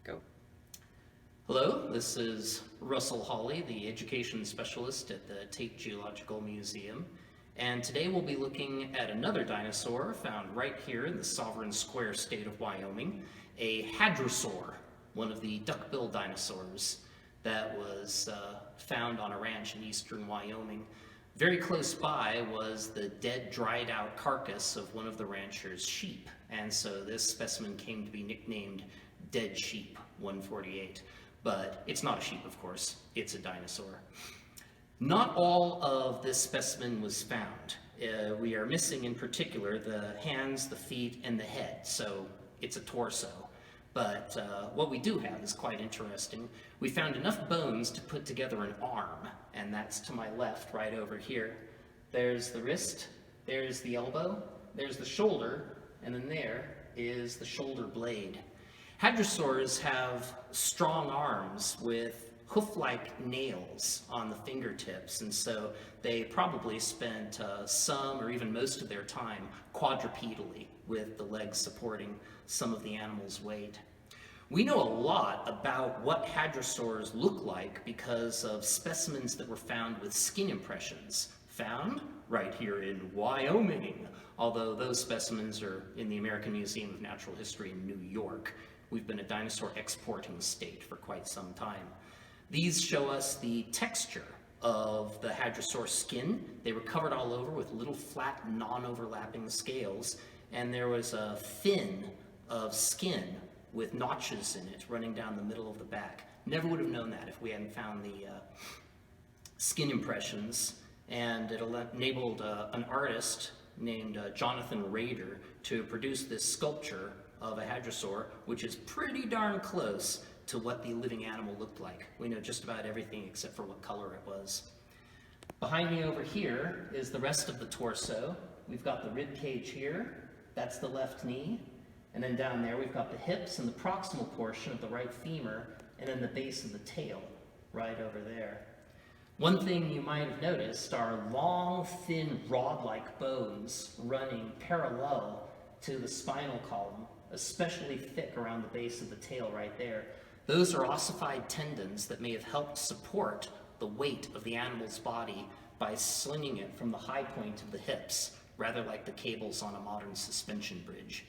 Go. Hello, this is Russell Hawley, the Education Specialist at the Tate Geological Museum, and today we'll be looking at another dinosaur found right here in the Sovereign Square state of Wyoming, a hadrosaur, one of the duck-billed dinosaurs that was found on a ranch in eastern Wyoming. Very close by was the dead, dried-out carcass of one of the rancher's sheep, and so this specimen came to be nicknamed Dead Sheep 148. But it's not a sheep, of course, it's a dinosaur. Not all of this specimen was found. We are missing in particular the hands, the feet, and the head, so it's a torso. But what we do have is quite interesting. We found enough bones to put together an arm, and that's to my left, right over here. There's the wrist, there's the elbow, there's the shoulder, and then there is the shoulder blade. Hadrosaurs have strong arms with hoof-like nails on the fingertips, and so they probably spent some or even most of their time quadrupedally, with the legs supporting some of the animal's weight. We know a lot about what hadrosaurs look like because of specimens that were found with skin impressions, found right here in Wyoming, although those specimens are in the American Museum of Natural History in New York. We've been a dinosaur exporting state for quite some time. These show us the texture of the hadrosaur skin. They were covered all over with little flat, non-overlapping scales, and there was a fin of skin with notches in it running down the middle of the back. Never would have known that if we hadn't found the skin impressions, and it enabled an artist named Jonathan Rader to produce this sculpture of a hadrosaur, which is pretty darn close to what the living animal looked like. We know just about everything except for what color it was. Behind me over here is the rest of the torso. We've got the rib cage here, that's the left knee, and then down there we've got the hips and the proximal portion of the right femur, and then the base of the tail right over there. One thing you might have noticed are long, thin, rod-like bones running parallel to the spinal column, especially thick around the base of the tail right there. Those are ossified tendons that may have helped support the weight of the animal's body by slinging it from the high point of the hips, rather like the cables on a modern suspension bridge.